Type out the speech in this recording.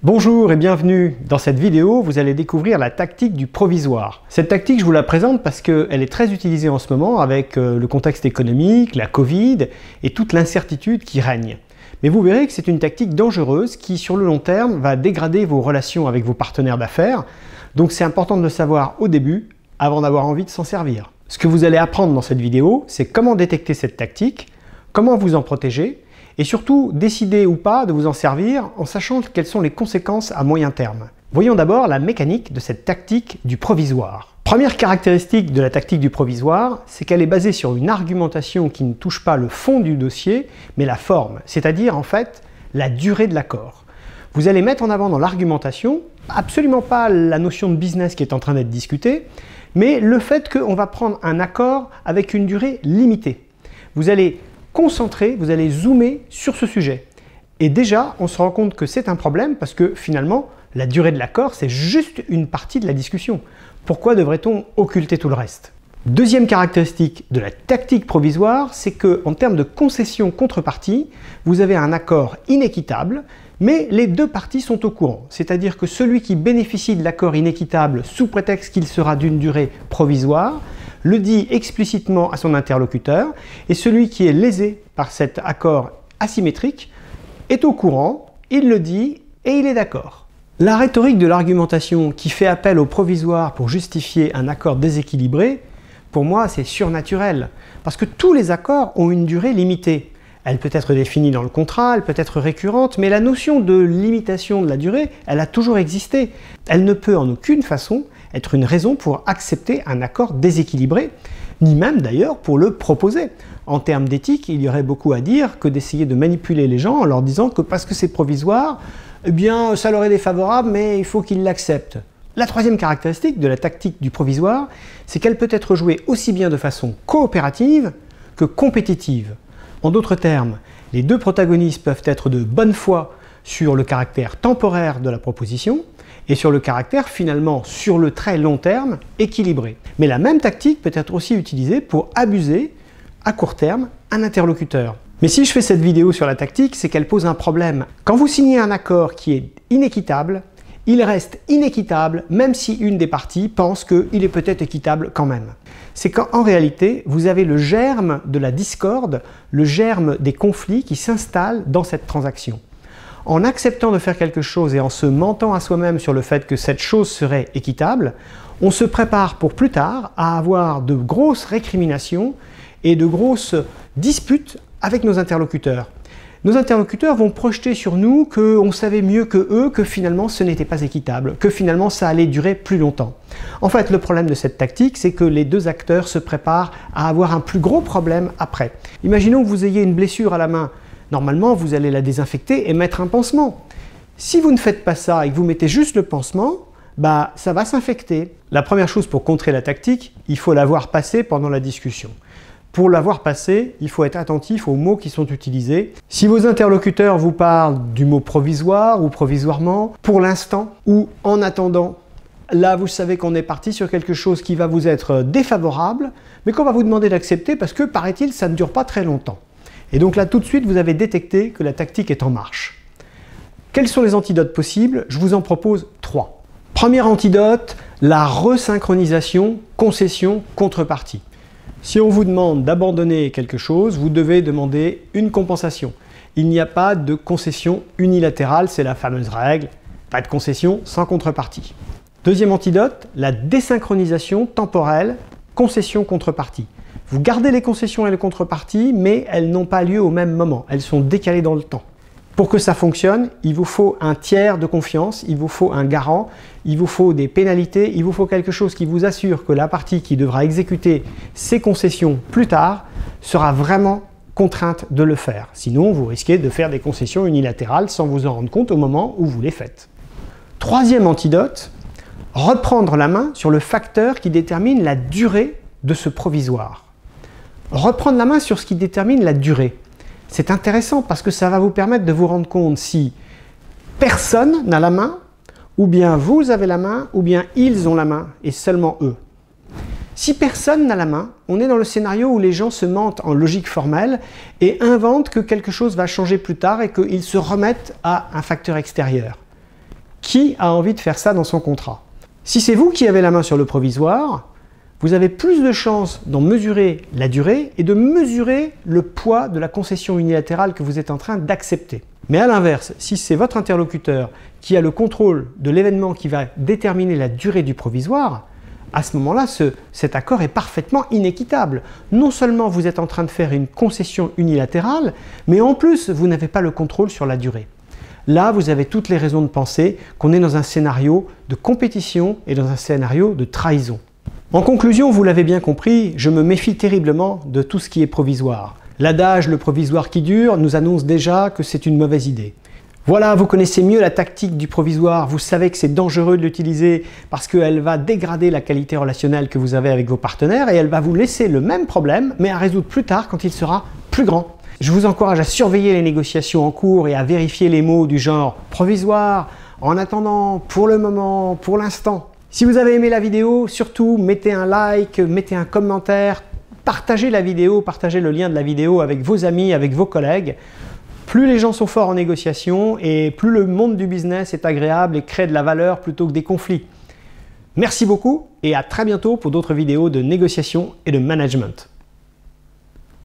Bonjour et bienvenue. Dans cette vidéo, vous allez découvrir la tactique du provisoire. Cette tactique, je vous la présente parce qu'elle est très utilisée en ce moment avec le contexte économique, la Covid et toute l'incertitude qui règne. Mais vous verrez que c'est une tactique dangereuse qui, sur le long terme, va dégrader vos relations avec vos partenaires d'affaires. Donc c'est important de le savoir au début, avant d'avoir envie de s'en servir. Ce que vous allez apprendre dans cette vidéo, c'est comment détecter cette tactique, comment vous en protéger, et surtout décider ou pas de vous en servir en sachant quelles sont les conséquences à moyen terme. Voyons d'abord la mécanique de cette tactique du provisoire. Première caractéristique de la tactique du provisoire, c'est qu'elle est basée sur une argumentation qui ne touche pas le fond du dossier, mais la forme, c'est-à-dire en fait la durée de l'accord. Vous allez mettre en avant dans l'argumentation, absolument pas la notion de business qui est en train d'être discutée, mais le fait qu'on va prendre un accord avec une durée limitée. Vous allez concentrer, vous allez zoomer sur ce sujet. Et déjà, on se rend compte que c'est un problème parce que finalement, la durée de l'accord, c'est juste une partie de la discussion. Pourquoi devrait-on occulter tout le reste? Deuxième caractéristique de la tactique provisoire, c'est qu'en termes de concession-contrepartie, vous avez un accord inéquitable, mais les deux parties sont au courant. C'est-à-dire que celui qui bénéficie de l'accord inéquitable sous prétexte qu'il sera d'une durée provisoire, le dit explicitement à son interlocuteur, et celui qui est lésé par cet accord asymétrique est au courant, il le dit et il est d'accord. La rhétorique de l'argumentation qui fait appel au provisoire pour justifier un accord déséquilibré, pour moi c'est surnaturel, parce que tous les accords ont une durée limitée. Elle peut être définie dans le contrat, elle peut être récurrente, mais la notion de limitation de la durée, elle a toujours existé. Elle ne peut en aucune façon être une raison pour accepter un accord déséquilibré, ni même d'ailleurs pour le proposer. En termes d'éthique, il y aurait beaucoup à dire que d'essayer de manipuler les gens en leur disant que parce que c'est provisoire, eh bien ça leur est défavorable, mais il faut qu'ils l'acceptent. La troisième caractéristique de la tactique du provisoire, c'est qu'elle peut être jouée aussi bien de façon coopérative que compétitive. En d'autres termes, les deux protagonistes peuvent être de bonne foi sur le caractère temporaire de la proposition et sur le caractère finalement sur le très long terme équilibré. Mais la même tactique peut être aussi utilisée pour abuser à court terme un interlocuteur. Mais si je fais cette vidéo sur la tactique, c'est qu'elle pose un problème. Quand vous signez un accord qui est inéquitable, il reste inéquitable même si une des parties pense qu'il est peut-être équitable quand même. C'est qu'en réalité, vous avez le germe de la discorde, le germe des conflits qui s'installent dans cette transaction. En acceptant de faire quelque chose et en se mentant à soi-même sur le fait que cette chose serait équitable, on se prépare pour plus tard à avoir de grosses récriminations et de grosses disputes avec nos interlocuteurs. Nos interlocuteurs vont projeter sur nous qu'on savait mieux que eux, que finalement ce n'était pas équitable, que finalement ça allait durer plus longtemps. En fait, le problème de cette tactique, c'est que les deux acteurs se préparent à avoir un plus gros problème après. Imaginons que vous ayez une blessure à la main. Normalement, vous allez la désinfecter et mettre un pansement. Si vous ne faites pas ça et que vous mettez juste le pansement, ça va s'infecter. La première chose pour contrer la tactique, il faut l'avoir passé pendant la discussion. Pour l'avoir passé, il faut être attentif aux mots qui sont utilisés. Si vos interlocuteurs vous parlent du mot provisoire ou provisoirement, pour l'instant ou en attendant, là vous savez qu'on est parti sur quelque chose qui va vous être défavorable, mais qu'on va vous demander d'accepter parce que, paraît-il, ça ne dure pas très longtemps. Et donc là, tout de suite, vous avez détecté que la tactique est en marche. Quels sont les antidotes possibles? Je vous en propose 3. Premier antidote, la resynchronisation, concession, contrepartie. Si on vous demande d'abandonner quelque chose, vous devez demander une compensation. Il n'y a pas de concession unilatérale, c'est la fameuse règle, pas de concession sans contrepartie. Deuxième antidote, la désynchronisation temporelle, concession-contrepartie. Vous gardez les concessions et les contreparties, mais elles n'ont pas lieu au même moment, elles sont décalées dans le temps. Pour que ça fonctionne, il vous faut un tiers de confiance, il vous faut un garant, il vous faut des pénalités, il vous faut quelque chose qui vous assure que la partie qui devra exécuter ces concessions plus tard sera vraiment contrainte de le faire. Sinon, vous risquez de faire des concessions unilatérales sans vous en rendre compte au moment où vous les faites. Troisième antidote, reprendre la main sur le facteur qui détermine la durée de ce provisoire. Reprendre la main sur ce qui détermine la durée. C'est intéressant parce que ça va vous permettre de vous rendre compte si personne n'a la main, ou bien vous avez la main, ou bien ils ont la main, et seulement eux. Si personne n'a la main, on est dans le scénario où les gens se mentent en logique formelle et inventent que quelque chose va changer plus tard et qu'ils se remettent à un facteur extérieur. Qui a envie de faire ça dans son contrat? Si c'est vous qui avez la main sur le provisoire, vous avez plus de chances d'en mesurer la durée et de mesurer le poids de la concession unilatérale que vous êtes en train d'accepter. Mais à l'inverse, si c'est votre interlocuteur qui a le contrôle de l'événement qui va déterminer la durée du provisoire, à ce moment-là, cet accord est parfaitement inéquitable. Non seulement vous êtes en train de faire une concession unilatérale, mais en plus, vous n'avez pas le contrôle sur la durée. Là, vous avez toutes les raisons de penser qu'on est dans un scénario de compétition et dans un scénario de trahison. En conclusion, vous l'avez bien compris, je me méfie terriblement de tout ce qui est provisoire. L'adage « le provisoire qui dure » nous annonce déjà que c'est une mauvaise idée. Voilà, vous connaissez mieux la tactique du provisoire, vous savez que c'est dangereux de l'utiliser parce qu'elle va dégrader la qualité relationnelle que vous avez avec vos partenaires et elle va vous laisser le même problème, mais à résoudre plus tard quand il sera plus grand. Je vous encourage à surveiller les négociations en cours et à vérifier les mots du genre « provisoire »,« en attendant »,« pour le moment »,« pour l'instant ». Si vous avez aimé la vidéo, surtout mettez un like, mettez un commentaire, partagez la vidéo, partagez le lien de la vidéo avec vos amis, avec vos collègues. Plus les gens sont forts en négociation et plus le monde du business est agréable et crée de la valeur plutôt que des conflits. Merci beaucoup et à très bientôt pour d'autres vidéos de négociation et de management.